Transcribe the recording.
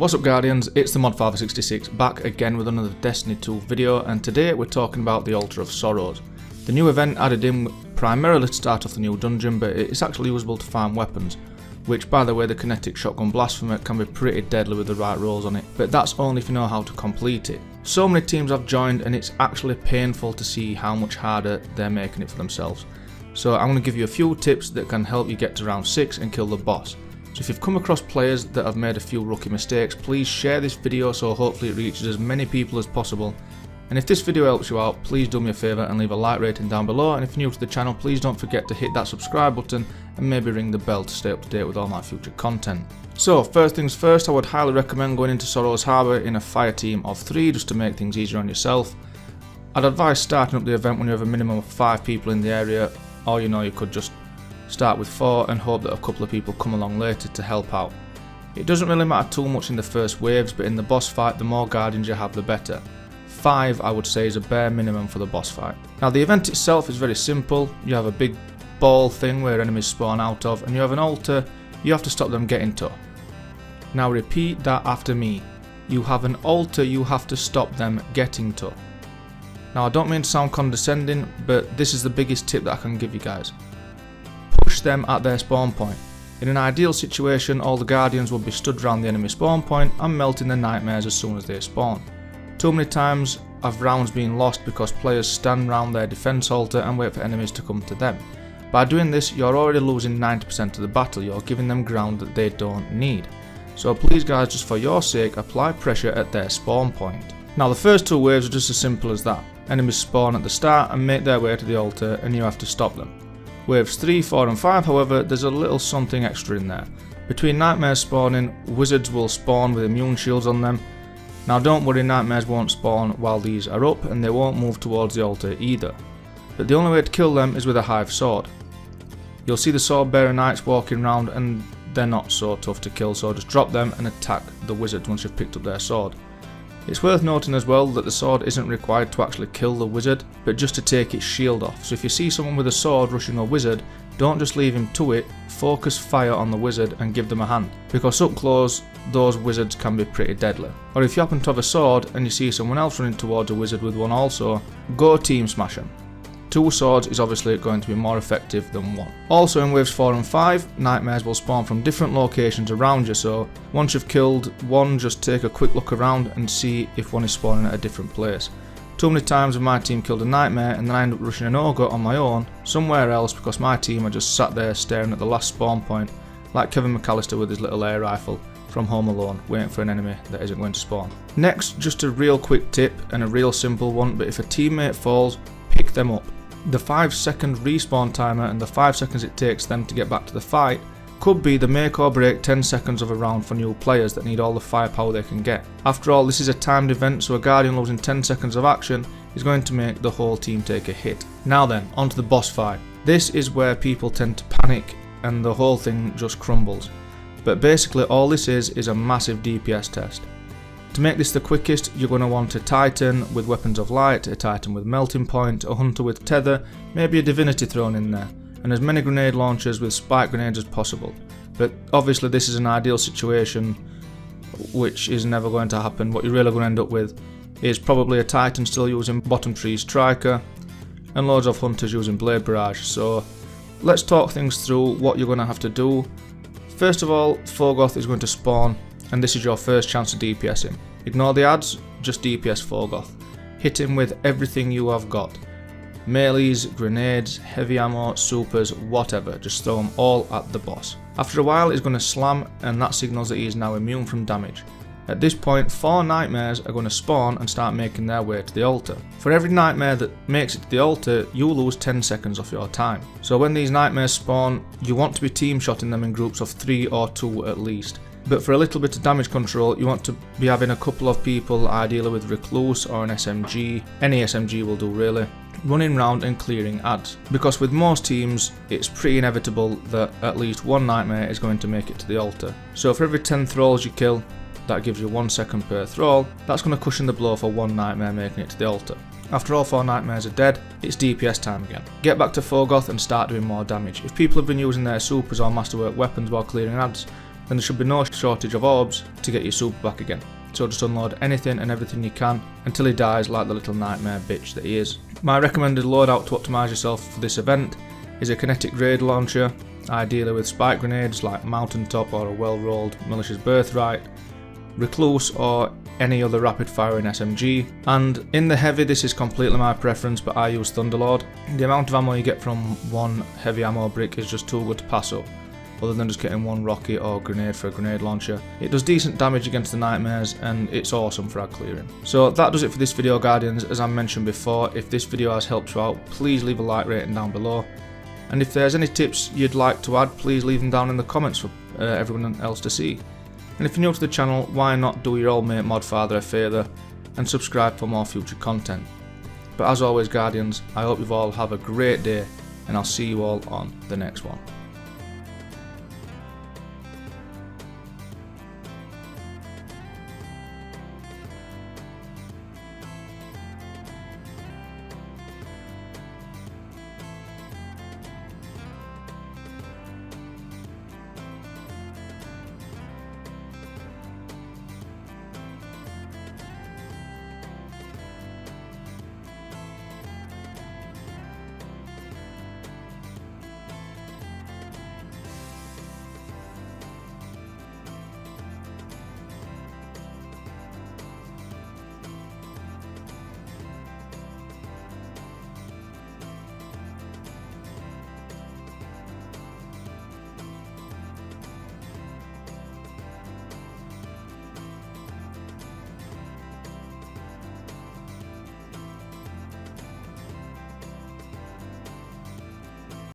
What's up Guardians, it's the ModFather66 back again with another Destiny 2 video, and today we're talking about the Altar of Sorrows. The new event added in primarily to start off the new dungeon, but it's actually usable to farm weapons, which by the way the kinetic shotgun blast from it can be pretty deadly with the right rolls on it, but that's only if you know how to complete it. So many teams have joined and it's actually painful to see how much harder they're making it for themselves. So I'm going to give you a few tips that can help you get to round 6 and kill the boss. So if you've come across players that have made a few rookie mistakes, please share this video so hopefully it reaches as many people as possible. And if this video helps you out, please do me a favour and leave a like rating down below, and if you're new to the channel, please don't forget to hit that subscribe button and maybe ring the bell to stay up to date with all my future content. So first things first, I would highly recommend going into Sorrows Harbour in a fire team of 3 just to make things easier on yourself. I'd advise starting up the event when you have a minimum of 5 people in the area, or you could just start with 4 and hope that a couple of people come along later to help out. It doesn't really matter too much in the first waves, but in the boss fight the more guardians you have the better. 5 I would say is a bare minimum for the boss fight. Now the event itself is very simple. You have a big ball thing where enemies spawn out of, and you have an altar you have to stop them getting to. Now repeat that after me. You have an altar you have to stop them getting to. Now I don't mean to sound condescending, but this is the biggest tip that I can give you guys. Push them at their spawn point. In an ideal situation, all the guardians would be stood around the enemy spawn point and melting the nightmares as soon as they spawn. Too many times have rounds been lost because players stand round their defense altar and wait for enemies to come to them. By doing this, you're already losing 90% of the battle. You're giving them ground that they don't need. So please guys, just for your sake, apply pressure at their spawn point. Now the first 2 waves are just as simple as that. Enemies spawn at the start and make their way to the altar and you have to stop them. Waves 3, 4 and 5 however, there's a little something extra in there. Between nightmares spawning, wizards will spawn with immune shields on them. Now don't worry, nightmares won't spawn while these are up and they won't move towards the altar either. But the only way to kill them is with a hive sword. You'll see the sword bearer knights walking around and they're not so tough to kill, so just drop them and attack the wizards once you've picked up their sword. It's worth noting as well that the sword isn't required to actually kill the wizard, but just to take its shield off. So if you see someone with a sword rushing a wizard, don't just leave him to it, focus fire on the wizard and give them a hand, because up close those wizards can be pretty deadly. Or if you happen to have a sword and you see someone else running towards a wizard with one also, go team smash them. 2 swords is obviously going to be more effective than 1. Also in waves 4 and 5, nightmares will spawn from different locations around you, so once you've killed one, just take a quick look around and see if one is spawning at a different place. Too many times when my team killed a nightmare and then I end up rushing an ogre on my own somewhere else because my team are just sat there staring at the last spawn point, like Kevin McAllister with his little air rifle from Home Alone, waiting for an enemy that isn't going to spawn. Next, just a real quick tip and a real simple one, but if a teammate falls, pick them up. The 5-second respawn timer and the 5 seconds it takes them to get back to the fight could be the make or break 10 seconds of a round for new players that need all the firepower they can get. After all, this is a timed event, so a guardian losing 10 seconds of action is going to make the whole team take a hit. Now then, onto the boss fight. This is where people tend to panic and the whole thing just crumbles. But basically all this is a massive DPS test. To make this the quickest, you're going to want a Titan with Weapons of Light, a Titan with Melting Point, a Hunter with Tether, maybe a Divinity thrown in there, and as many grenade launchers with spike grenades as possible. But obviously this is an ideal situation which is never going to happen. What you're really going to end up with is probably a Titan still using Bottom Tree Striker and loads of Hunters using Blade Barrage. So let's talk things through what you're going to have to do. First of all, Fogoth is going to spawn, and this is your first chance to DPS him. Ignore the ads, just DPS Fogoth. Hit him with everything you have got. Melees, grenades, heavy ammo, supers, whatever, just throw them all at the boss. After a while he's going to slam and that signals that he is now immune from damage. At this point 4 nightmares are going to spawn and start making their way to the altar. For every nightmare that makes it to the altar, you lose 10 seconds off your time. So when these nightmares spawn, you want to be team shotting them in groups of 3 or 2 at least. But for a little bit of damage control, you want to be having a couple of people, ideally with Recluse or an SMG, any SMG will do really, running round and clearing ads. Because with most teams, it's pretty inevitable that at least 1 nightmare is going to make it to the altar. So for every 10 thralls you kill, that gives you 1 second per thrall, that's going to cushion the blow for 1 nightmare making it to the altar. After all 4 nightmares are dead, it's DPS time again. Get back to Fogoth and start doing more damage. If people have been using their supers or masterwork weapons while clearing ads, then there should be no shortage of orbs to get your super back again. So just unload anything and everything you can until he dies like the little nightmare bitch that he is. My recommended loadout to optimise yourself for this event is a kinetic grenade launcher, ideally with spike grenades like Mountaintop or a well-rolled Malicious Birthright, Recluse or any other rapid firing SMG, and in the heavy this is completely my preference, but I use Thunderlord. The amount of ammo you get from one heavy ammo brick is just too good to pass up, other than just getting one rocket or grenade for a grenade launcher. It does decent damage against the nightmares and it's awesome for frag clearing. So that does it for this video, Guardians. As I mentioned before, if this video has helped you out, please leave a like rating down below, and if there's any tips you'd like to add, please leave them down in the comments for everyone else to see. And if you're new to the channel, why not do your old mate Modfather a favour and subscribe for more future content. But as always, Guardians, I hope you all have a great day, and I'll see you all on the next one.